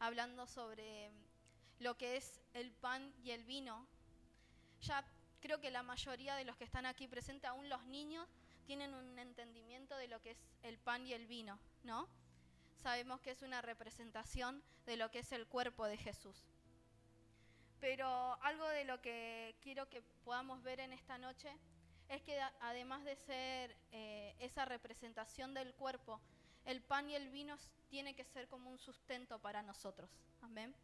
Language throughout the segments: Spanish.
hablando sobre lo que es el pan y el vino. Ya creo que la mayoría de los que están aquí presentes, aún los niños, tienen un entendimiento de lo que es el pan y el vino, ¿no? Sabemos que es una representación de lo que es el cuerpo de Jesús. Pero algo de lo que quiero que podamos ver en esta noche es que además de ser esa representación del cuerpo, el pan y el vino tiene que ser como un sustento para nosotros. Amén.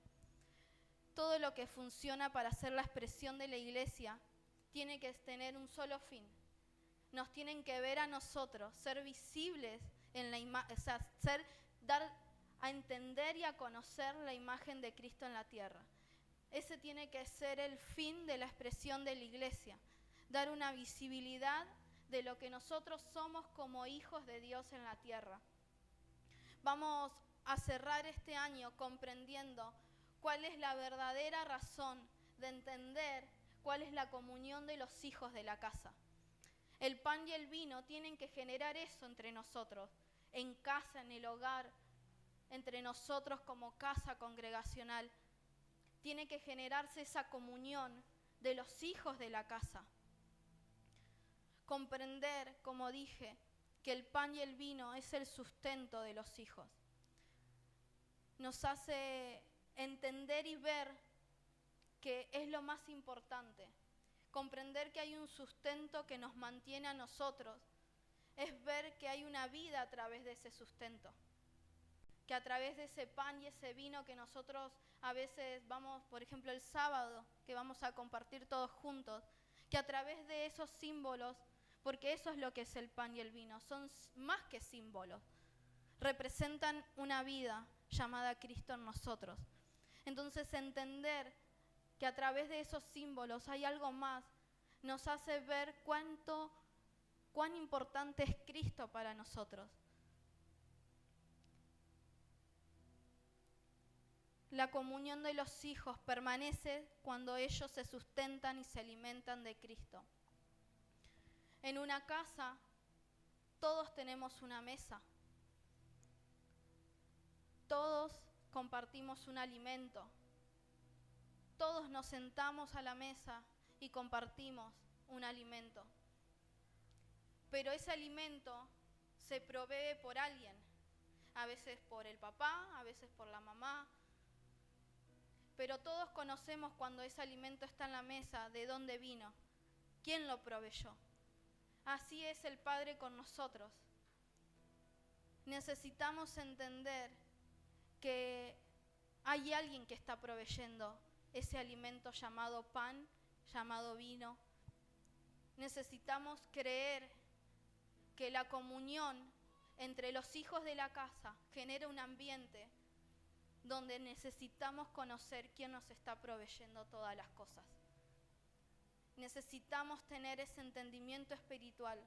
Todo lo que funciona para ser la expresión de la iglesia tiene que tener un solo fin. Nos tienen que ver a nosotros, ser visibles en la imagen, o sea, dar a entender y a conocer la imagen de Cristo en la tierra. Ese tiene que ser el fin de la expresión de la iglesia, dar una visibilidad de lo que nosotros somos como hijos de Dios en la tierra. Vamos a cerrar este año comprendiendo cuál es la verdadera razón de entender cuál es la comunión de los hijos de la casa. El pan y el vino tienen que generar eso entre nosotros, en casa, en el hogar, entre nosotros como casa congregacional. Tiene que generarse esa comunión de los hijos de la casa. Comprender, como dije, que el pan y el vino es el sustento de los hijos. Nos hace entender y ver que es lo más importante. Comprender que hay un sustento que nos mantiene a nosotros es ver que hay una vida a través de ese sustento. Que a través de ese pan y ese vino que nosotros a veces vamos, por ejemplo el sábado, que vamos a compartir todos juntos, que a través de esos símbolos, porque eso es lo que es el pan y el vino, son más que símbolos, representan una vida llamada Cristo en nosotros. Entonces entender que a través de esos símbolos hay algo más, nos hace ver cuán importante es Cristo para nosotros. La comunión de los hijos permanece cuando ellos se sustentan y se alimentan de Cristo. En una casa, todos tenemos una mesa. Todos compartimos un alimento. Todos nos sentamos a la mesa y compartimos un alimento. Pero ese alimento se provee por alguien. A veces por el papá, a veces por la mamá. Pero todos conocemos cuando ese alimento está en la mesa, de dónde vino, quién lo proveyó. Así es el Padre con nosotros. Necesitamos entender que hay alguien que está proveyendo ese alimento llamado pan, llamado vino. Necesitamos creer que la comunión entre los hijos de la casa genera un ambiente donde necesitamos conocer quién nos está proveyendo todas las cosas. Necesitamos tener ese entendimiento espiritual,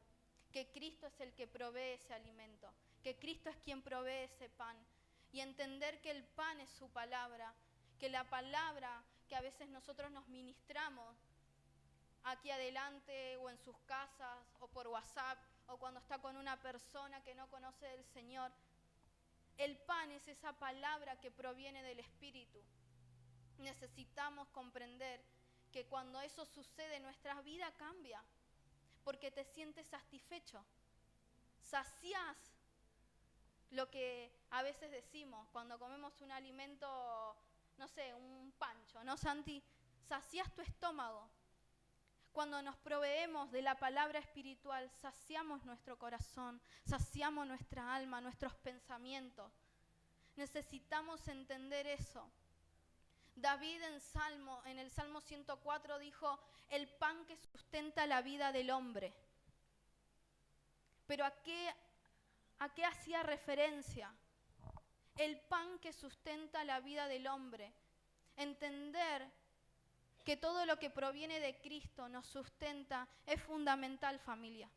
que Cristo es el que provee ese alimento, que Cristo es quien provee ese pan, y entender que el pan es su palabra, que la palabra que a veces nosotros nos ministramos aquí adelante o en sus casas o por WhatsApp o cuando está con una persona que no conoce del Señor, el pan es esa palabra que proviene del Espíritu. Necesitamos comprender que cuando eso sucede, nuestra vida cambia, porque te sientes satisfecho, saciás lo que a veces decimos cuando comemos un alimento, no sé, un pancho, ¿no, Santi? Saciás tu estómago. Cuando nos proveemos de la palabra espiritual, saciamos nuestro corazón, saciamos nuestra alma, nuestros pensamientos. Necesitamos entender eso. David en el Salmo 104 dijo, el pan que sustenta la vida del hombre. Pero ¿a qué hacía referencia? El pan que sustenta la vida del hombre. Entender que todo lo que proviene de Cristo nos sustenta es fundamental, familia.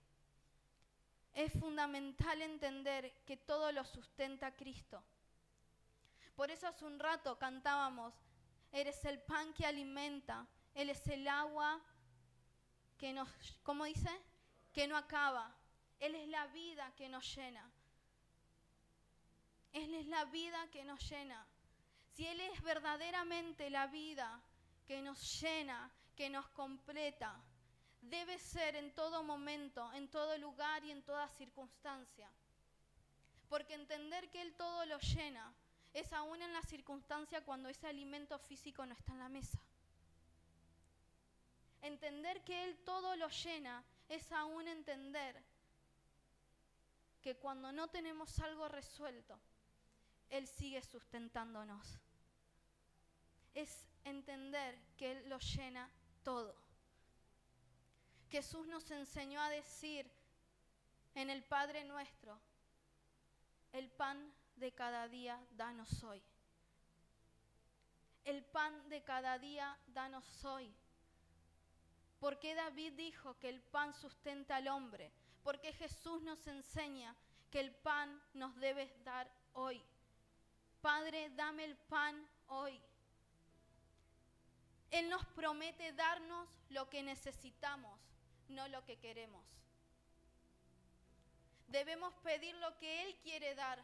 Es fundamental entender que todo lo sustenta Cristo. Por eso hace un rato cantábamos, eres el pan que alimenta, Él es el agua que nos, ¿cómo dice? Que no acaba. Él es la vida que nos llena. Él es la vida que nos llena. si Él es verdaderamente la vida que nos llena, que nos completa, debe ser en todo momento, en todo lugar y en toda circunstancia. Porque entender que Él todo lo llena es aún en la circunstancia cuando ese alimento físico no está en la mesa. Entender que Él todo lo llena es aún entender que cuando no tenemos algo resuelto, Él sigue sustentándonos. Es entender que Él lo llena todo. Jesús nos enseñó a decir en el Padre Nuestro, el pan de cada día danos hoy. El pan de cada día danos hoy. ¿Por qué David dijo que el pan sustenta al hombre? Porque Jesús nos enseña que el pan nos debes dar hoy. Padre, dame el pan hoy. Él nos promete darnos lo que necesitamos, no lo que queremos. Debemos pedir lo que Él quiere dar.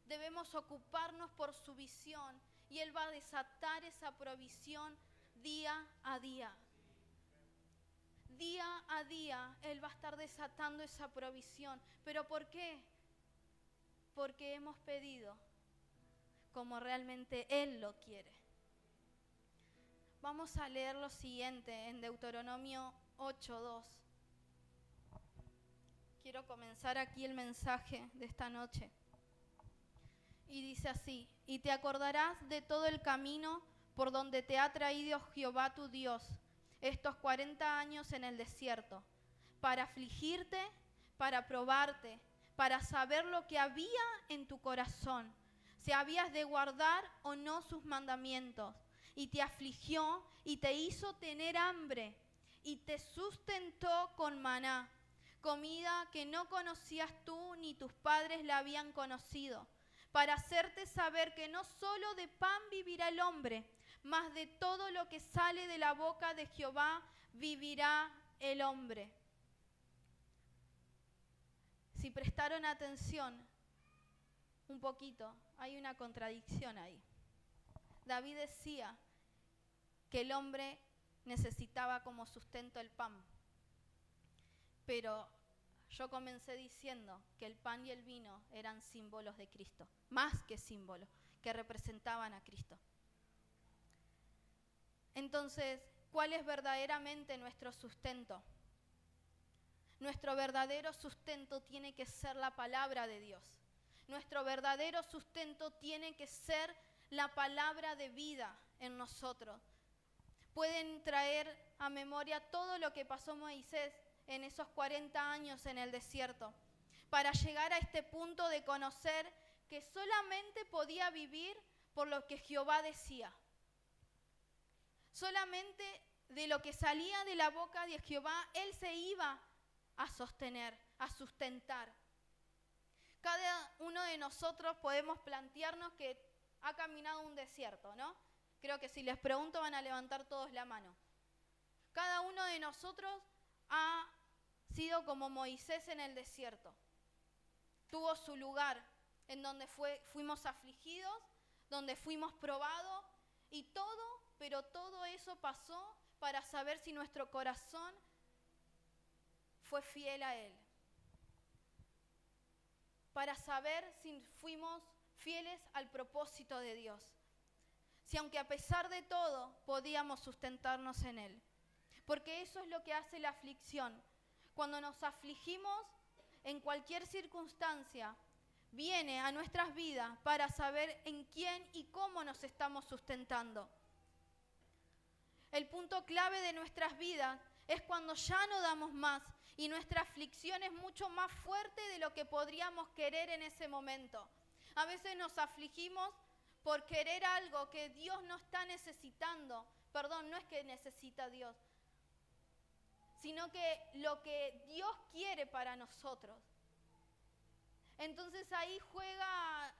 Debemos ocuparnos por su visión y Él va a desatar esa provisión día a día. Día a día Él va a estar desatando esa provisión. ¿Pero por qué? Porque hemos pedido como realmente Él lo quiere. Vamos a leer lo siguiente en Deuteronomio 8:2. Quiero comenzar aquí el mensaje de esta noche. Y dice así: y te acordarás de todo el camino por donde te ha traído Jehová tu Dios estos 40 años en el desierto, para afligirte, para probarte, para saber lo que había en tu corazón, si habías de guardar o no sus mandamientos. Y te afligió y te hizo tener hambre y te sustentó con maná, comida que no conocías tú ni tus padres la habían conocido, para hacerte saber que no solo de pan vivirá el hombre, mas de todo lo que sale de la boca de Jehová vivirá el hombre. Si prestaron atención un poquito, hay una contradicción ahí. David decía que el hombre necesitaba como sustento el pan, pero yo comencé diciendo que el pan y el vino eran símbolos de Cristo, más que símbolos, que representaban a Cristo. Entonces, ¿cuál es verdaderamente nuestro sustento? Nuestro verdadero sustento tiene que ser la palabra de Dios. Nuestro verdadero sustento tiene que ser la palabra de vida en nosotros. Pueden traer a memoria todo lo que pasó Moisés en esos 40 años en el desierto, para llegar a este punto de conocer que solamente podía vivir por lo que Jehová decía. Solamente de lo que salía de la boca de Jehová, Él se iba a sostener, a sustentar. Cada uno de nosotros podemos plantearnos que ha caminado un desierto, ¿no? Creo que si les pregunto van a levantar todos la mano. Cada uno de nosotros ha sido como Moisés en el desierto. Tuvo su lugar en donde fuimos afligidos, donde fuimos probados y todo, pero todo eso pasó para saber si nuestro corazón fue fiel a Él. Para saber si fuimos fieles al propósito de Dios. Si aunque a pesar de todo podíamos sustentarnos en Él. Porque eso es lo que hace la aflicción. Cuando nos afligimos en cualquier circunstancia, viene a nuestras vidas para saber en quién y cómo nos estamos sustentando. El punto clave de nuestras vidas es cuando ya no damos más y nuestra aflicción es mucho más fuerte de lo que podríamos querer en ese momento. A veces nos afligimos por querer algo que Dios no está necesitando. Perdón, no es que necesita Dios, sino que lo que Dios quiere para nosotros. Entonces ahí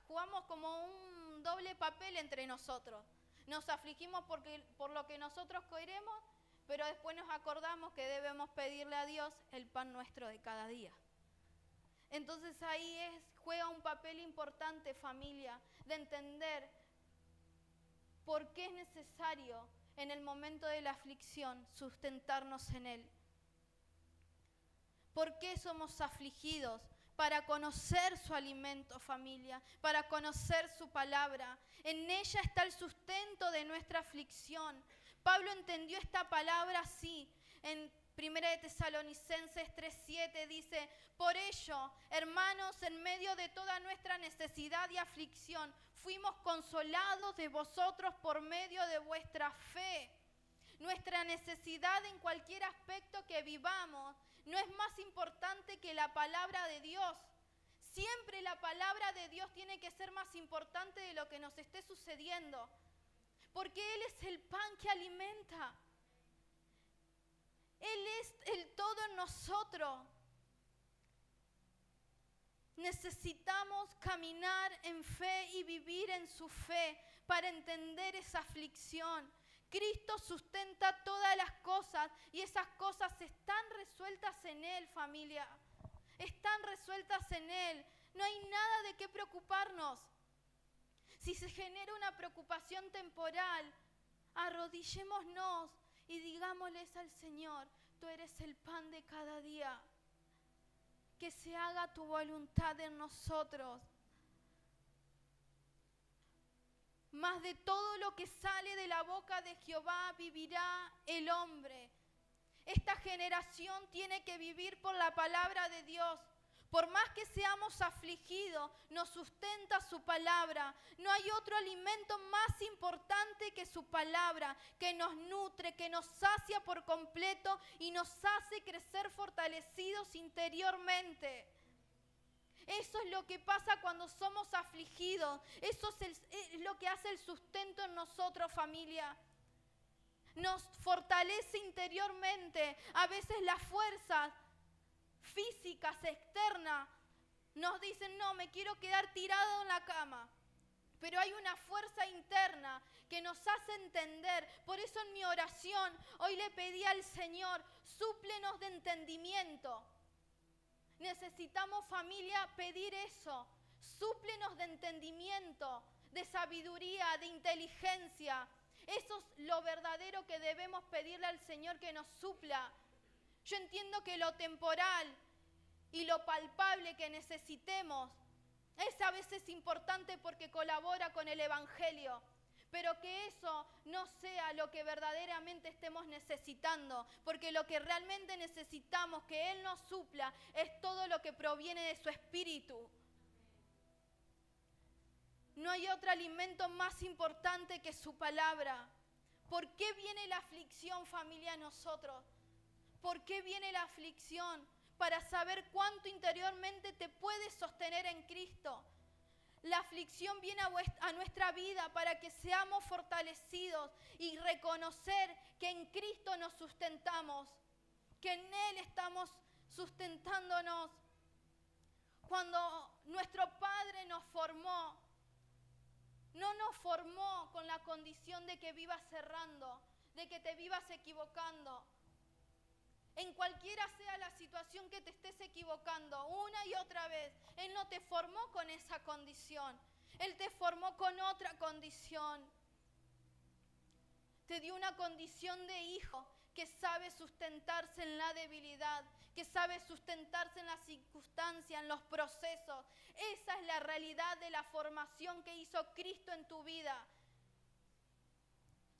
jugamos como un doble papel entre nosotros. Nos afligimos por lo que nosotros queremos, pero después nos acordamos que debemos pedirle a Dios el pan nuestro de cada día. Entonces ahí juega un papel importante, familia, de entender ¿Por qué es necesario en el momento de la aflicción sustentarnos en Él? ¿Por qué somos afligidos? Para conocer su alimento, familia, para conocer su palabra. En ella está el sustento de nuestra aflicción. Pablo entendió esta palabra así. En 1 Tesalonicenses 3:7 dice: por ello, hermanos, en medio de toda nuestra necesidad y aflicción, fuimos consolados de vosotros por medio de vuestra fe. Nuestra necesidad en cualquier aspecto que vivamos no es más importante que la palabra de Dios. Siempre la palabra de Dios tiene que ser más importante de lo que nos esté sucediendo, porque Él es el pan que alimenta. Él es el todo en nosotros. Necesitamos caminar en fe y vivir en su fe para entender esa aflicción. Cristo sustenta todas las cosas y esas cosas están resueltas en Él, familia. Están resueltas en Él. No hay nada de qué preocuparnos. Si se genera una preocupación temporal, arrodillémonos y digámosles al Señor: tú eres el pan de cada día. Que se haga tu voluntad en nosotros. Más de todo lo que sale de la boca de Jehová vivirá el hombre. Esta generación tiene que vivir por la palabra de Dios. Por más que seamos afligidos, nos sustenta su palabra. No hay otro alimento más importante que su palabra, que nos nutre, que nos sacia por completo y nos hace crecer fortalecidos interiormente. Eso es lo que pasa cuando somos afligidos. Eso es lo que hace el sustento en nosotros, familia. Nos fortalece interiormente. A veces las fuerzas físicas externas nos dicen: no, me quiero quedar tirado en la cama. Pero hay una fuerza interna que nos hace entender. Por eso en mi oración hoy le pedí al Señor: súplenos de entendimiento. Necesitamos, familia, pedir eso. Súplenos de entendimiento, de sabiduría, de inteligencia. Eso es lo verdadero que debemos pedirle al Señor que nos supla. Yo entiendo que lo temporal y lo palpable que necesitemos es a veces importante porque colabora con el Evangelio. Pero que eso no sea lo que verdaderamente estemos necesitando, porque lo que realmente necesitamos que Él nos supla es todo lo que proviene de su Espíritu. No hay otro alimento más importante que su palabra. ¿Por qué viene la aflicción, familia, a nosotros? ¿Por qué viene la aflicción? Para saber cuánto interiormente te puedes sostener en Cristo. La aflicción viene a nuestra vida para que seamos fortalecidos y reconocer que en Cristo nos sustentamos, que en Él estamos sustentándonos. Cuando nuestro Padre nos formó, no nos formó con la condición de que vivas errando, de que te vivas equivocando. En cualquiera sea la situación que te estés equivocando, una y otra vez, Él no te formó con esa condición. Él te formó con otra condición. Te dio una condición de hijo que sabe sustentarse en la debilidad, que sabe sustentarse en las circunstancias, en los procesos. Esa es la realidad de la formación que hizo Cristo en tu vida.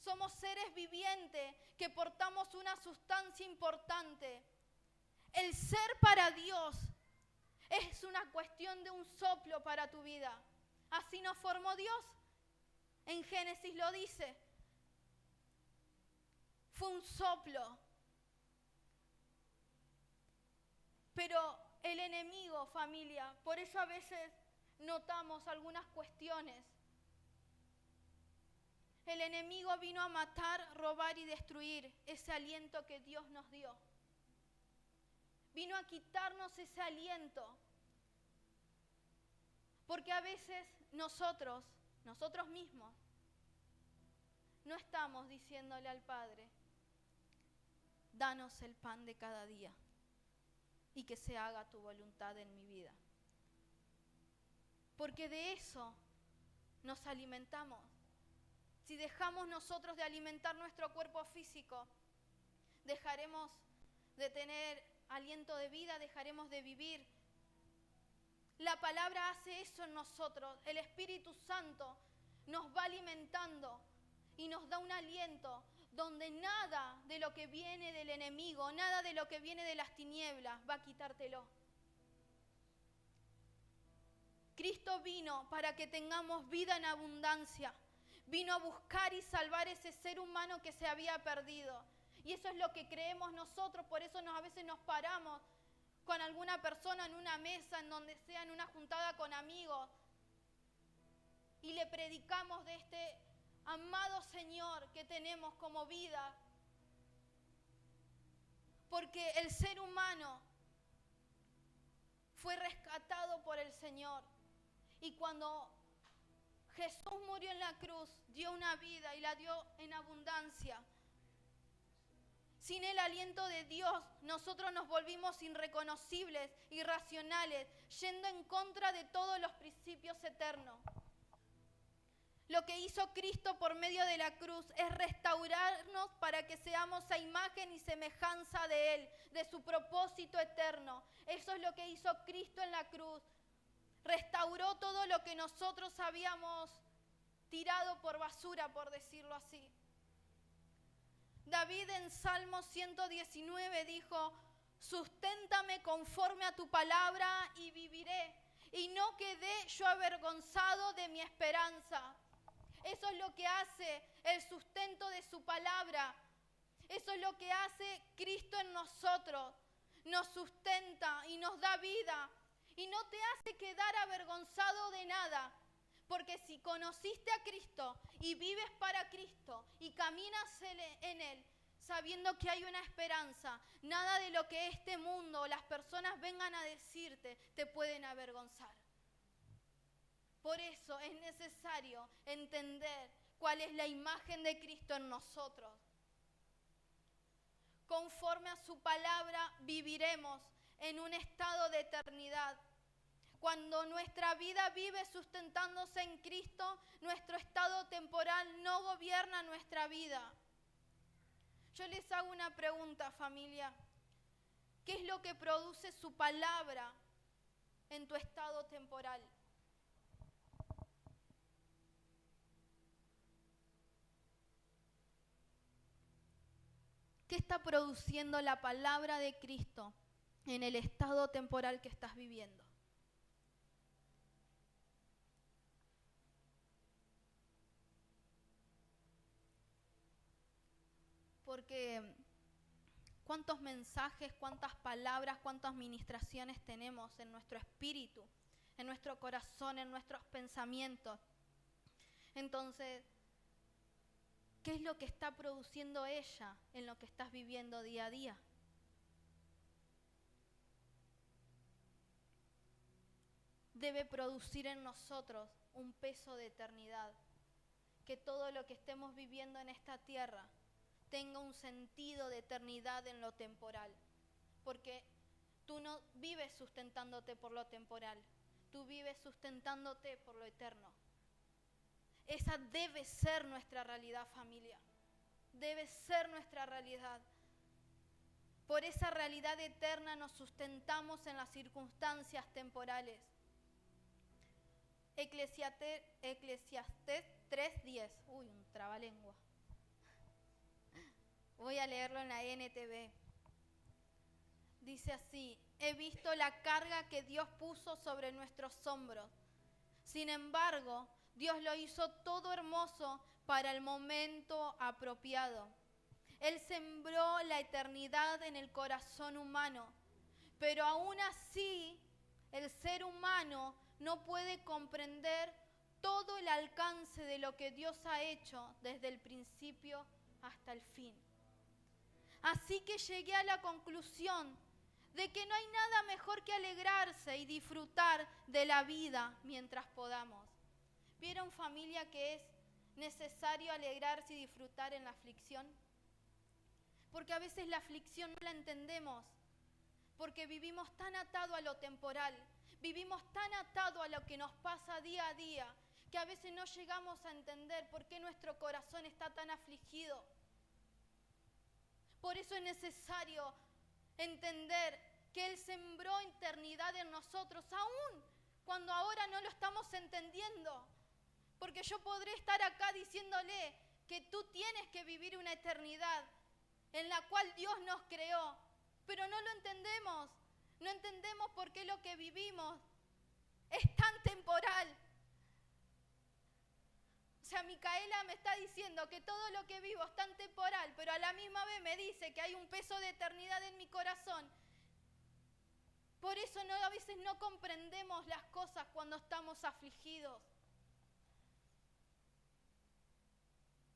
Somos seres vivientes que portamos una sustancia importante. El ser para Dios es una cuestión de un soplo para tu vida. Así nos formó Dios. En Génesis lo dice. Fue un soplo. Pero el enemigo, familia, por eso a veces notamos algunas cuestiones. El enemigo vino a matar, robar y destruir ese aliento que Dios nos dio. Vino a quitarnos ese aliento. Porque a veces nosotros mismos, no estamos diciéndole al Padre: danos el pan de cada día y que se haga tu voluntad en mi vida. Porque de eso nos alimentamos. Si dejamos nosotros de alimentar nuestro cuerpo físico, dejaremos de tener aliento de vida, dejaremos de vivir. La palabra hace eso en nosotros. El Espíritu Santo nos va alimentando y nos da un aliento donde nada de lo que viene del enemigo, nada de lo que viene de las tinieblas va a quitártelo. Cristo vino para que tengamos vida en abundancia. Vino a buscar y salvar ese ser humano que se había perdido. Y eso es lo que creemos nosotros, por eso a veces nos paramos con alguna persona en una mesa, en donde sea, en una juntada con amigos, y le predicamos de este amado Señor que tenemos como vida. Porque el ser humano fue rescatado por el Señor. Y cuando Jesús murió en la cruz, dio una vida y la dio en abundancia. Sin el aliento de Dios, nosotros nos volvimos irreconocibles, irracionales, yendo en contra de todos los principios eternos. Lo que hizo Cristo por medio de la cruz es restaurarnos para que seamos a imagen y semejanza de Él, de su propósito eterno. Eso es lo que hizo Cristo en la cruz. Restauró todo lo que nosotros habíamos tirado por basura, por decirlo así. David en Salmo 119 dijo: susténtame conforme a tu palabra y viviré, y no quedé yo avergonzado de mi esperanza. Eso es lo que hace el sustento de su palabra. Eso es lo que hace Cristo en nosotros. Nos sustenta y nos da vida. Y no te hace quedar avergonzado de nada. Porque si conociste a Cristo y vives para Cristo y caminas en Él, sabiendo que hay una esperanza, nada de lo que este mundo o las personas vengan a decirte te pueden avergonzar. Por eso es necesario entender cuál es la imagen de Cristo en nosotros. Conforme a su palabra viviremos en un estado de eternidad. Cuando nuestra vida vive sustentándose en Cristo, nuestro estado temporal no gobierna nuestra vida. Yo les hago una pregunta, familia. ¿Qué es lo que produce su palabra en tu estado temporal? ¿Qué está produciendo la palabra de Cristo en el estado temporal que estás viviendo? Porque cuántos mensajes, cuántas palabras, cuántas ministraciones tenemos en nuestro espíritu, en nuestro corazón, en nuestros pensamientos. Entonces, ¿qué es lo que está produciendo ella en lo que estás viviendo día a día? Debe producir en nosotros un peso de eternidad. Que todo lo que estemos viviendo en esta tierra tenga un sentido de eternidad en lo temporal. Porque tú no vives sustentándote por lo temporal, tú vives sustentándote por lo eterno. Esa debe ser nuestra realidad, familia. Debe ser nuestra realidad. Por esa realidad eterna nos sustentamos en las circunstancias temporales. Eclesiastés 3:10. Uy, un trabalengua. Voy a leerlo en la NTV. Dice así: he visto la carga que Dios puso sobre nuestros hombros. Sin embargo, Dios lo hizo todo hermoso para el momento apropiado. Él sembró la eternidad en el corazón humano, pero aún así el ser humano no puede comprender todo el alcance de lo que Dios ha hecho desde el principio hasta el fin. Así que llegué a la conclusión de que no hay nada mejor que alegrarse y disfrutar de la vida mientras podamos. ¿Vieron, familia, que es necesario alegrarse y disfrutar en la aflicción? Porque a veces la aflicción no la entendemos, porque vivimos tan atados a lo temporal, vivimos tan atados a lo que nos pasa día a día, que a veces no llegamos a entender por qué nuestro corazón está tan afligido. Por eso es necesario entender que Él sembró eternidad en nosotros, aún cuando ahora no lo estamos entendiendo. Porque yo podré estar acá diciéndole que tú tienes que vivir una eternidad en la cual Dios nos creó, pero no lo entendemos. No entendemos por qué lo que vivimos es tan temporal. O sea, Micaela me está diciendo que todo lo que vivo es tan temporal, pero a la misma vez me dice que hay un peso de eternidad en mi corazón. Por eso a veces no comprendemos las cosas cuando estamos afligidos.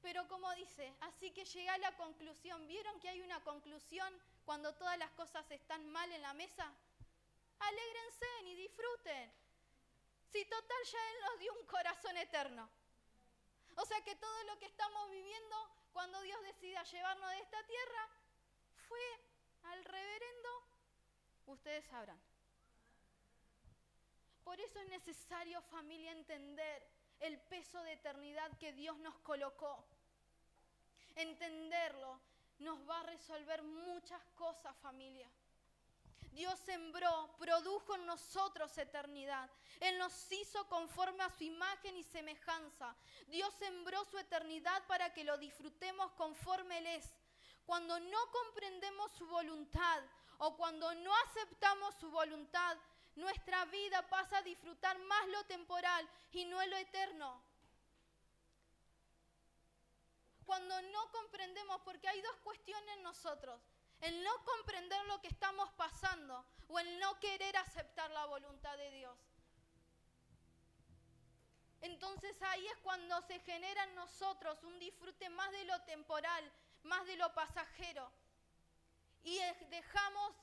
Pero como dice, así que llegué a la conclusión. ¿Vieron que hay una conclusión cuando todas las cosas están mal en la mesa? Alégrense y disfruten. Si total ya Él nos dio un corazón eterno. O sea que todo lo que estamos viviendo, cuando Dios decida llevarnos de esta tierra, fue al reverendo, ustedes sabrán. Por eso es necesario, familia, entender el peso de eternidad que Dios nos colocó. Entenderlo nos va a resolver muchas cosas, familia. Dios sembró, produjo en nosotros eternidad. Él nos hizo conforme a su imagen y semejanza. Dios sembró su eternidad para que lo disfrutemos conforme Él es. Cuando no comprendemos su voluntad o cuando no aceptamos su voluntad, nuestra vida pasa a disfrutar más lo temporal y no lo eterno. Cuando no comprendemos, porque hay dos cuestiones en nosotros. El no comprender lo que estamos pasando o el no querer aceptar la voluntad de Dios. Entonces ahí es cuando se genera en nosotros un disfrute más de lo temporal, más de lo pasajero. Y dejamos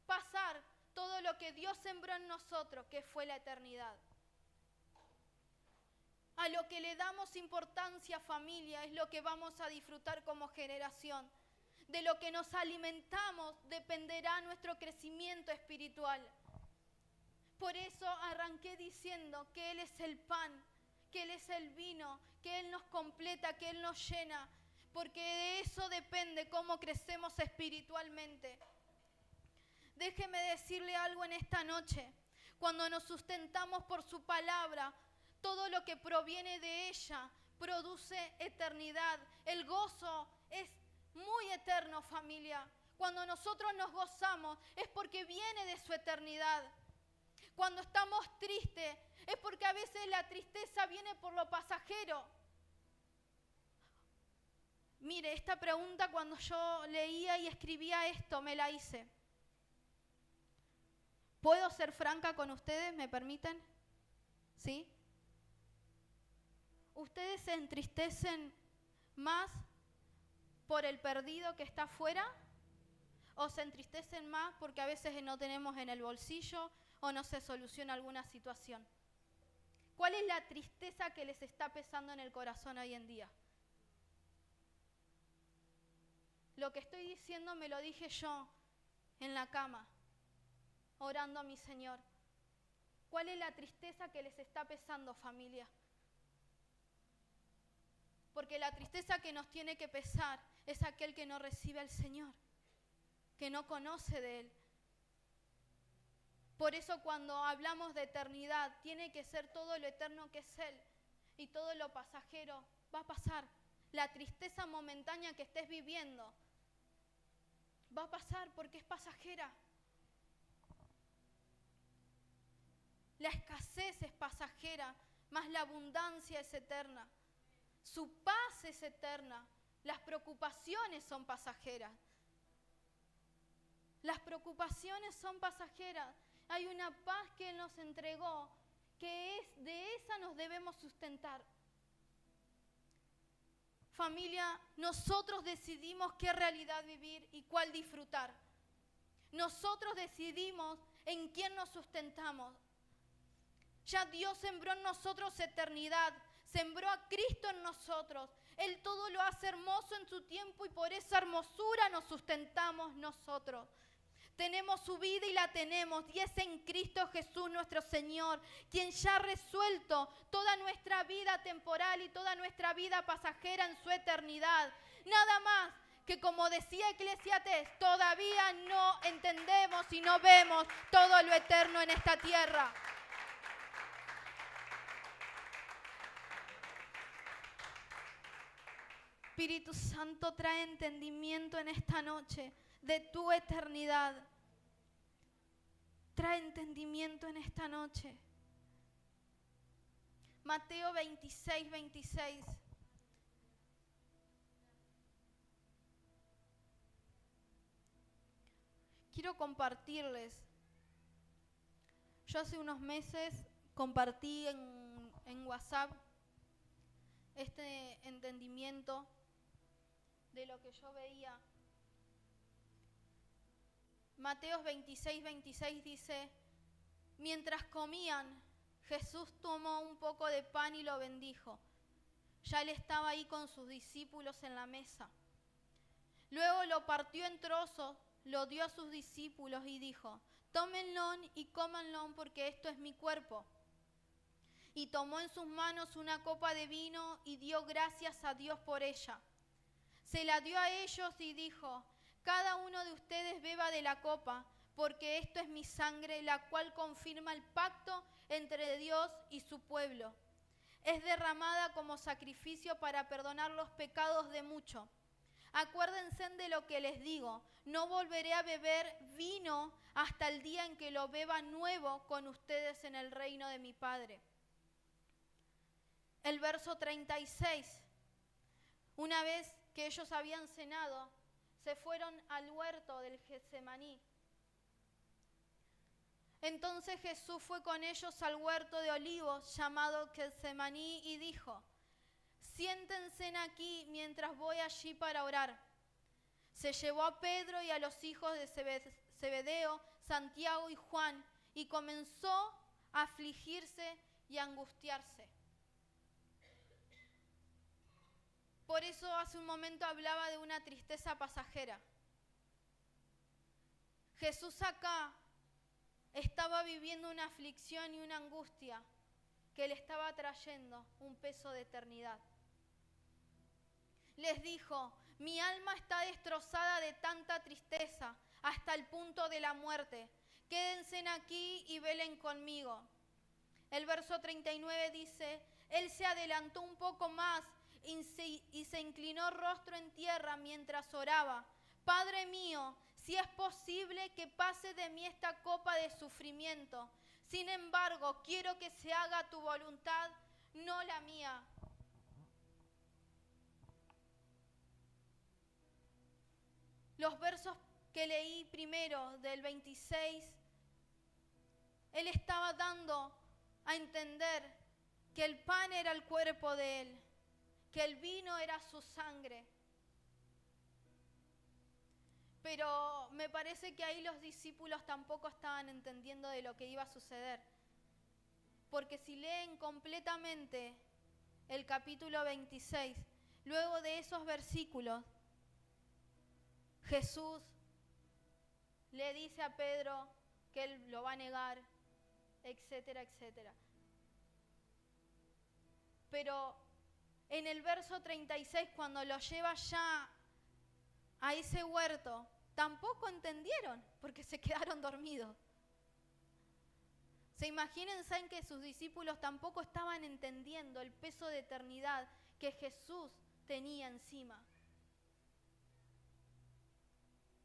pasar todo lo que Dios sembró en nosotros, que fue la eternidad. A lo que le damos importancia, familia, es lo que vamos a disfrutar como generación. De lo que nos alimentamos dependerá nuestro crecimiento espiritual. Por eso arranqué diciendo que Él es el pan, que Él es el vino, que Él nos completa, que Él nos llena, porque de eso depende cómo crecemos espiritualmente. Déjeme decirle algo en esta noche. Cuando nos sustentamos por su palabra, todo lo que proviene de ella produce eternidad. El gozo es muy eterno, familia. Cuando nosotros nos gozamos es porque viene de su eternidad. Cuando estamos tristes es porque a veces la tristeza viene por lo pasajero. Mire, esta pregunta cuando yo leía y escribía esto me la hice. ¿Puedo ser franca con ustedes? ¿Me permiten? ¿Sí? ¿Ustedes se entristecen más por el perdido que está afuera? ¿O se entristecen más porque a veces no tenemos en el bolsillo o no se soluciona alguna situación? ¿Cuál es la tristeza que les está pesando en el corazón hoy en día? Lo que estoy diciendo me lo dije yo en la cama, orando a mi Señor. ¿Cuál es la tristeza que les está pesando, familia? Porque la tristeza que nos tiene que pesar es aquel que no recibe al Señor, que no conoce de Él. Por eso cuando hablamos de eternidad, tiene que ser todo lo eterno que es Él. Y todo lo pasajero va a pasar. La tristeza momentánea que estés viviendo va a pasar porque es pasajera. La escasez es pasajera, más la abundancia es eterna. Su paz es eterna. Las preocupaciones son pasajeras. Las preocupaciones son pasajeras. Hay una paz que Él nos entregó, que de esa nos debemos sustentar. Familia, nosotros decidimos qué realidad vivir y cuál disfrutar. Nosotros decidimos en quién nos sustentamos. Ya Dios sembró en nosotros eternidad, sembró a Cristo en nosotros. Él todo lo hace hermoso en su tiempo y por esa hermosura nos sustentamos nosotros. Tenemos su vida y la tenemos, y es en Cristo Jesús nuestro Señor, quien ya ha resuelto toda nuestra vida temporal y toda nuestra vida pasajera en su eternidad. Nada más que, como decía Eclesiastés, todavía no entendemos y no vemos todo lo eterno en esta tierra. Espíritu Santo, trae entendimiento en esta noche de tu eternidad. Trae entendimiento en esta noche. Mateo 26, 26. Quiero compartirles. Yo hace unos meses compartí en WhatsApp este entendimiento de lo que yo veía. Mateo 26, 26 dice: mientras comían, Jesús tomó un poco de pan y lo bendijo. Ya él estaba ahí con sus discípulos en la mesa. Luego lo partió en trozos, lo dio a sus discípulos y dijo: tómenlo y cómanlo, porque esto es mi cuerpo. Y tomó en sus manos una copa de vino y dio gracias a Dios por ella. Se la dio a ellos y dijo: cada uno de ustedes beba de la copa, porque esto es mi sangre, la cual confirma el pacto entre Dios y su pueblo. Es derramada como sacrificio para perdonar los pecados de muchos. Acuérdense de lo que les digo: no volveré a beber vino hasta el día en que lo beba nuevo con ustedes en el reino de mi Padre. El verso 36. Una vez que ellos habían cenado, se fueron al huerto del Getsemaní. Entonces Jesús fue con ellos al huerto de olivos llamado Getsemaní y dijo: siéntense aquí mientras voy allí para orar. Se llevó a Pedro y a los hijos de Zebedeo, Santiago y Juan, y comenzó a afligirse y a angustiarse. Por eso hace un momento hablaba de una tristeza pasajera. Jesús acá estaba viviendo una aflicción y una angustia que le estaba trayendo un peso de eternidad. Les dijo: mi alma está destrozada de tanta tristeza hasta el punto de la muerte. Quédense aquí y velen conmigo. El verso 39 dice: él se adelantó un poco más y se inclinó rostro en tierra mientras oraba: Padre mío, si es posible que pase de mí esta copa de sufrimiento. Sin embargo, quiero que se haga tu voluntad, no la mía. Los versos que leí primero, del 26, él estaba dando a entender que el pan era el cuerpo de él, que el vino era su sangre. Pero me parece que ahí los discípulos tampoco estaban entendiendo de lo que iba a suceder. Porque si leen completamente el capítulo 26, luego de esos versículos, Jesús le dice a Pedro que él lo va a negar, etcétera, etcétera. Pero en el verso 36, cuando lo lleva ya a ese huerto, tampoco entendieron, porque se quedaron dormidos. Se imaginan, saben que sus discípulos tampoco estaban entendiendo el peso de eternidad que Jesús tenía encima.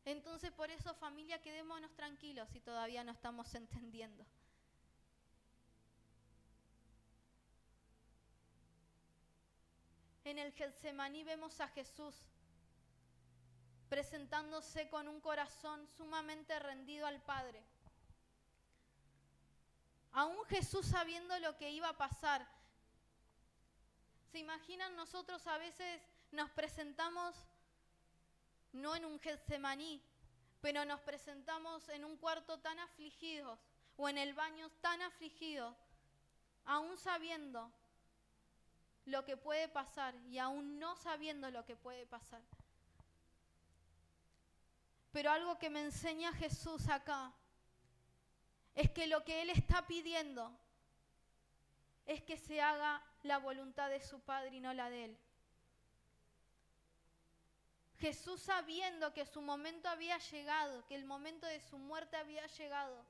Entonces, por eso, familia, quedémonos tranquilos si todavía no estamos entendiendo. En el Getsemaní vemos a Jesús presentándose con un corazón sumamente rendido al Padre. Aún Jesús sabiendo lo que iba a pasar. ¿Se imaginan? Nosotros a veces nos presentamos no en un Getsemaní, pero nos presentamos en un cuarto tan afligidos o en el baño tan afligidos, aún sabiendo lo que puede pasar y aún no sabiendo lo que puede pasar. Pero algo que me enseña Jesús acá es que lo que Él está pidiendo es que se haga la voluntad de su Padre y no la de Él. Jesús, sabiendo que su momento había llegado, que el momento de su muerte había llegado,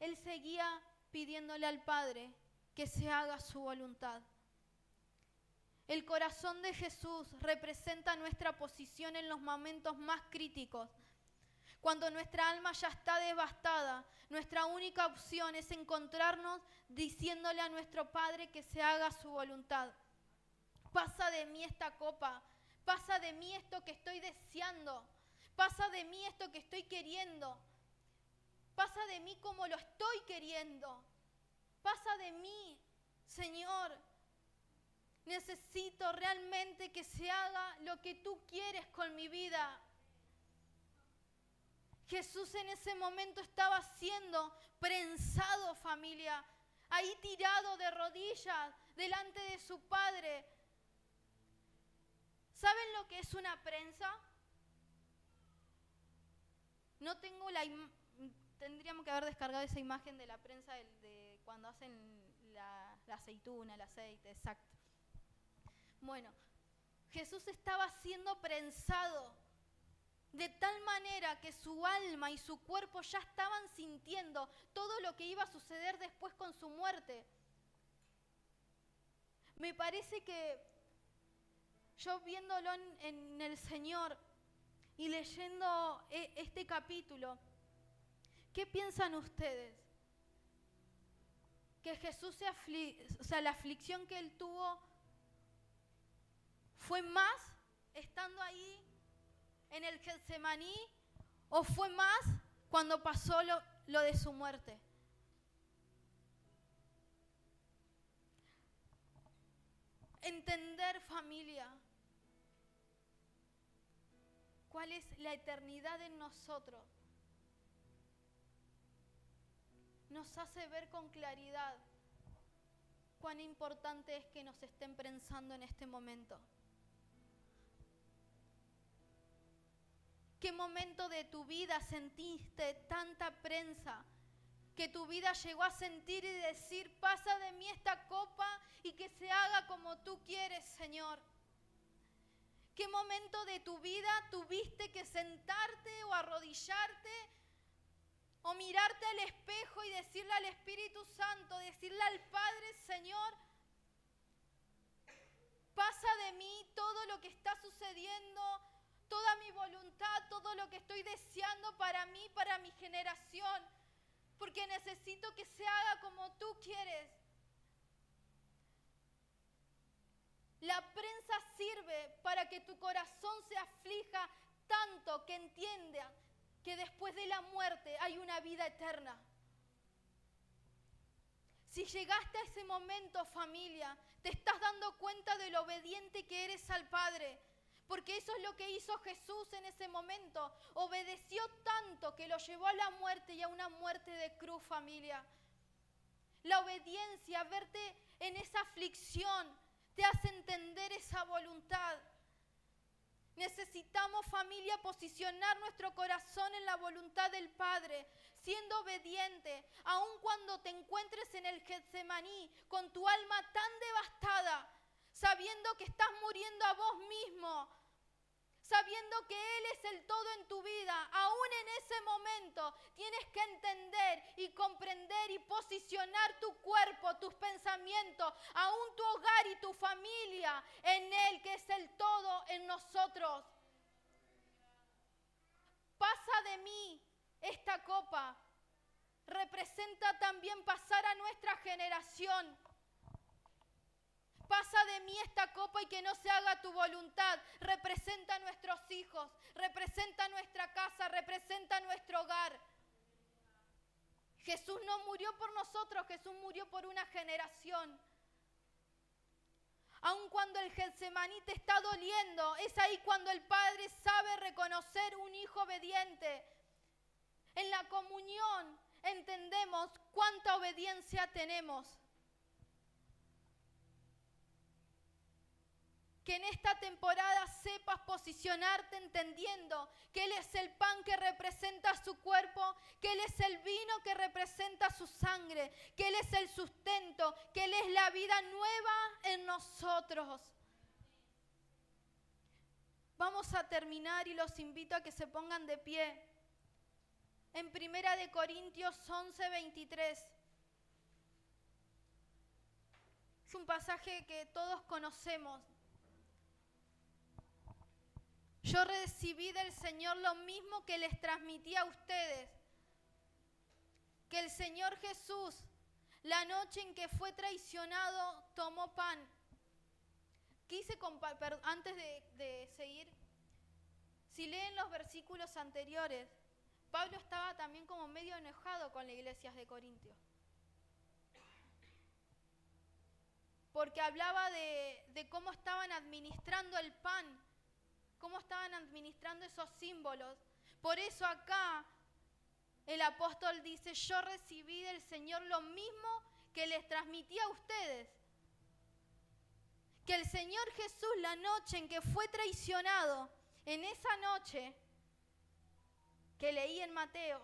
Él seguía pidiéndole al Padre que se haga su voluntad. El corazón de Jesús representa nuestra posición en los momentos más críticos. Cuando nuestra alma ya está devastada, nuestra única opción es encontrarnos diciéndole a nuestro Padre que se haga su voluntad. Pasa de mí esta copa, pasa de mí esto que estoy deseando, pasa de mí esto que estoy queriendo, pasa de mí como lo estoy queriendo, pasa de mí, Señor. Necesito realmente que se haga lo que tú quieres con mi vida. Jesús en ese momento estaba siendo prensado, familia, ahí tirado de rodillas delante de su Padre. ¿Saben lo que es una prensa? No tengo tendríamos que haber descargado esa imagen de la prensa de cuando hacen la aceituna, el aceite, exacto. Bueno, Jesús estaba siendo prensado de tal manera que su alma y su cuerpo ya estaban sintiendo todo lo que iba a suceder después con su muerte. Me parece que yo viéndolo en el Señor y leyendo este capítulo, ¿qué piensan ustedes? Que Jesús la aflicción que Él tuvo ¿fue más estando ahí en el Getsemaní o fue más cuando pasó lo de su muerte? Entender, familia, cuál es la eternidad en nosotros nos hace ver con claridad cuán importante es que nos estén prensando en este momento. ¿Qué momento de tu vida sentiste tanta prensa que tu vida llegó a sentir y decir, pasa de mí esta copa y que se haga como tú quieres, Señor? ¿Qué momento de tu vida tuviste que sentarte o arrodillarte o mirarte al espejo y decirle al Espíritu Santo, decirle al Padre, Señor, pasa de mí todo lo que está sucediendo, toda mi voluntad, todo lo que estoy deseando para mí, para mi generación, porque necesito que se haga como tú quieres? La prensa sirve para que tu corazón se aflija tanto que entienda que después de la muerte hay una vida eterna. Si llegaste a ese momento, familia, te estás dando cuenta de lo obediente que eres al Padre. Porque eso es lo que hizo Jesús en ese momento. Obedeció tanto que lo llevó a la muerte y a una muerte de cruz, familia. La obediencia, verte en esa aflicción, te hace entender esa voluntad. Necesitamos, familia, posicionar nuestro corazón en la voluntad del Padre, siendo obediente, aun cuando te encuentres en el Getsemaní, con tu alma tan devastada, sabiendo que estás muriendo a vos mismo, sabiendo que Él es el todo en tu vida. Aún en ese momento tienes que entender y comprender y posicionar tu cuerpo, tus pensamientos, aún tu hogar y tu familia en Él, que es el todo en nosotros. Pasa de mí esta copa. Representa también pasar a nuestra generación. Pasa de mí esta copa y que no se haga tu voluntad. Representa a nuestros hijos, representa a nuestra casa, representa a nuestro hogar. Jesús no murió por nosotros, Jesús murió por una generación. Aun cuando el Getsemaní te está doliendo, es ahí cuando el Padre sabe reconocer un hijo obediente. En la comunión entendemos cuánta obediencia tenemos. Que en esta temporada sepas posicionarte entendiendo que Él es el pan que representa su cuerpo, que Él es el vino que representa su sangre, que Él es el sustento, que Él es la vida nueva en nosotros. Vamos a terminar y los invito a que se pongan de pie. En 1 Corintios 11:23. Es un pasaje que todos conocemos. Yo recibí del Señor lo mismo que les transmití a ustedes, que el Señor Jesús, la noche en que fue traicionado, tomó pan. Antes de seguir, si leen los versículos anteriores, Pablo estaba también como medio enojado con las iglesias de Corintios. Porque hablaba de cómo estaban administrando el pan, cómo estaban administrando esos símbolos. Por eso acá el apóstol dice, yo recibí del Señor lo mismo que les transmití a ustedes. Que el Señor Jesús, la noche en que fue traicionado, en esa noche que leí en Mateo,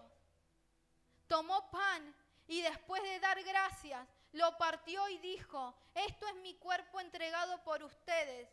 tomó pan y después de dar gracias, lo partió y dijo, esto es mi cuerpo entregado por ustedes.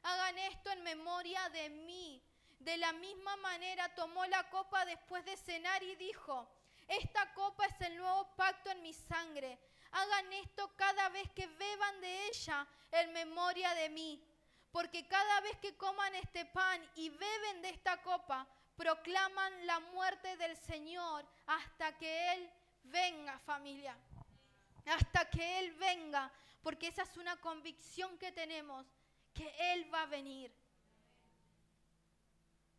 Hagan esto en memoria de mí. De la misma manera tomó la copa después de cenar y dijo, esta copa es el nuevo pacto en mi sangre. Hagan esto cada vez que beban de ella en memoria de mí. Porque cada vez que coman este pan y beben de esta copa, proclaman la muerte del Señor hasta que Él venga, familia. Hasta que Él venga. Porque esa es una convicción que tenemos. Que Él va a venir.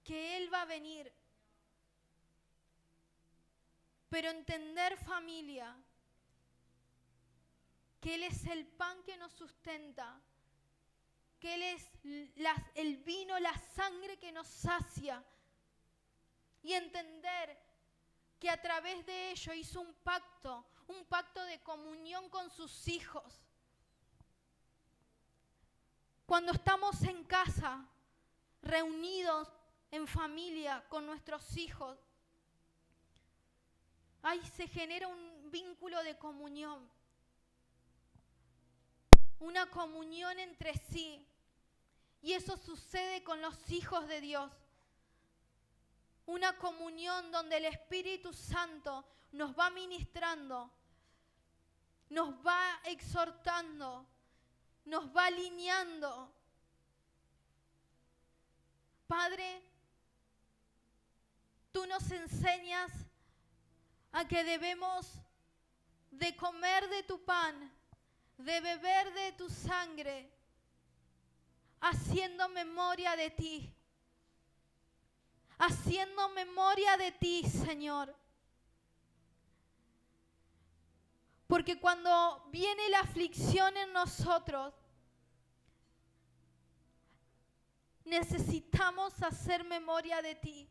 Que Él va a venir. Pero entender, familia, que Él es el pan que nos sustenta. Que Él es el vino, la sangre que nos sacia. Y entender que a través de ello hizo un pacto de comunión con sus hijos. Cuando estamos en casa, reunidos en familia con nuestros hijos, ahí se genera un vínculo de comunión. Una comunión entre sí. Y eso sucede con los hijos de Dios. Una comunión donde el Espíritu Santo nos va ministrando, nos va exhortando, nos va alineando. Padre, tú nos enseñas a que debemos de comer de tu pan, de beber de tu sangre, haciendo memoria de ti. Haciendo memoria de ti, Señor. Porque cuando viene la aflicción en nosotros, necesitamos hacer memoria de ti.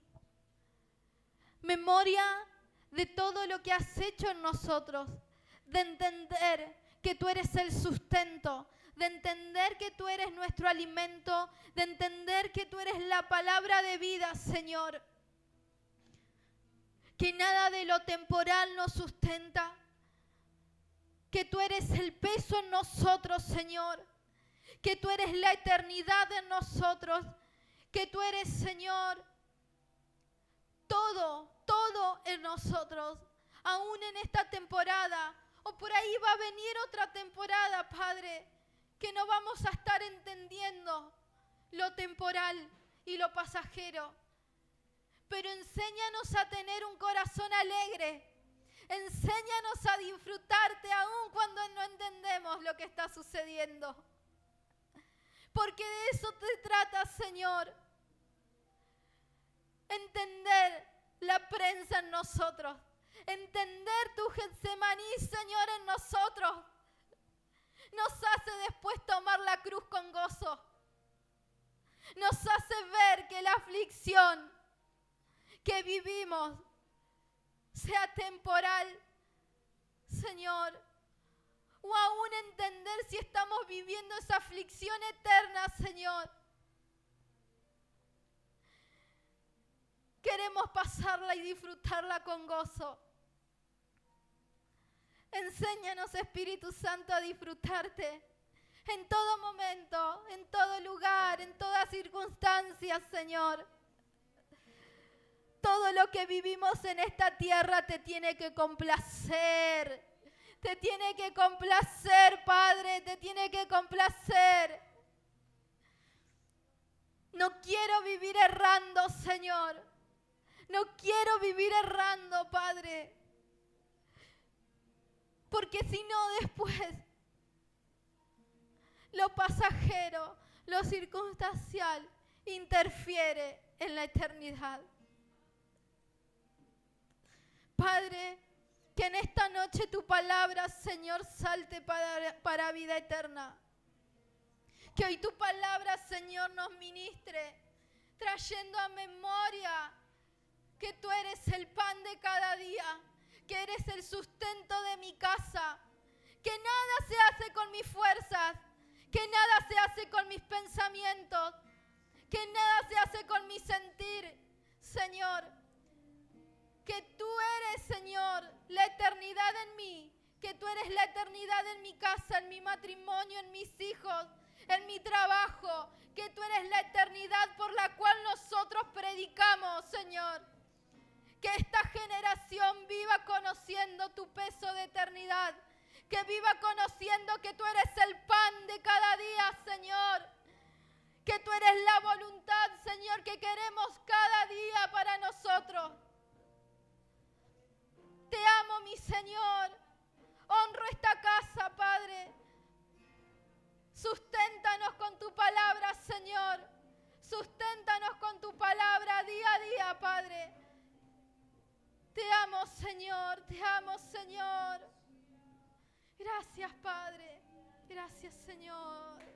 Memoria de todo lo que has hecho en nosotros. De entender que tú eres el sustento. De entender que tú eres nuestro alimento. De entender que tú eres la palabra de vida, Señor. Que nada de lo temporal nos sustenta. Que tú eres el peso en nosotros, Señor. Que tú eres la eternidad en nosotros. Que tú eres, Señor, todo en nosotros. Aún en esta temporada, o por ahí va a venir otra temporada, Padre, que no vamos a estar entendiendo lo temporal y lo pasajero. Pero enséñanos a tener un corazón alegre. Enséñanos a disfrutarte aún cuando no entendemos lo que está sucediendo. Porque de eso te trata, Señor. Entender la prensa en nosotros. Entender tu Getsemaní, Señor, en nosotros. Nos hace después tomar la cruz con gozo. Nos hace ver que la aflicción que vivimos sea temporal, Señor, o aún entender si estamos viviendo esa aflicción eterna, Señor. queremos pasarla y disfrutarla con gozo. Enséñanos, Espíritu Santo, a disfrutarte en todo momento, en todo lugar, en todas circunstancias, Señor. Todo lo que vivimos en esta tierra te tiene que complacer. Te tiene que complacer, Padre, te tiene que complacer. No quiero vivir errando, Señor. No quiero vivir errando, Padre. Porque si no, después lo pasajero, lo circunstancial, interfiere en la eternidad. Padre, que en esta noche tu palabra, Señor, salte para vida eterna. Que hoy tu palabra, Señor, nos ministre, trayendo a memoria que tú eres el pan de cada día, que eres el sustento de mi casa, que nada se hace con mis fuerzas, que nada se hace con mis pensamientos, que nada se hace con mi sentir, Señor. Que tú eres, Señor, la eternidad en mí, que tú eres la eternidad en mi casa, en mi matrimonio, en mis hijos, en mi trabajo, que tú eres la eternidad por la cual nosotros predicamos, Señor. Que esta generación viva conociendo tu peso de eternidad, que viva conociendo que tú eres el pan de cada día, Señor. Que tú eres la voluntad, Señor, que queremos cada día para nosotros. Te amo, mi Señor. Honro esta casa, Padre. Susténtanos con tu palabra, Señor. Susténtanos con tu palabra día a día, Padre. Te amo, Señor. Te amo, Señor. Gracias, Padre. Gracias, Señor.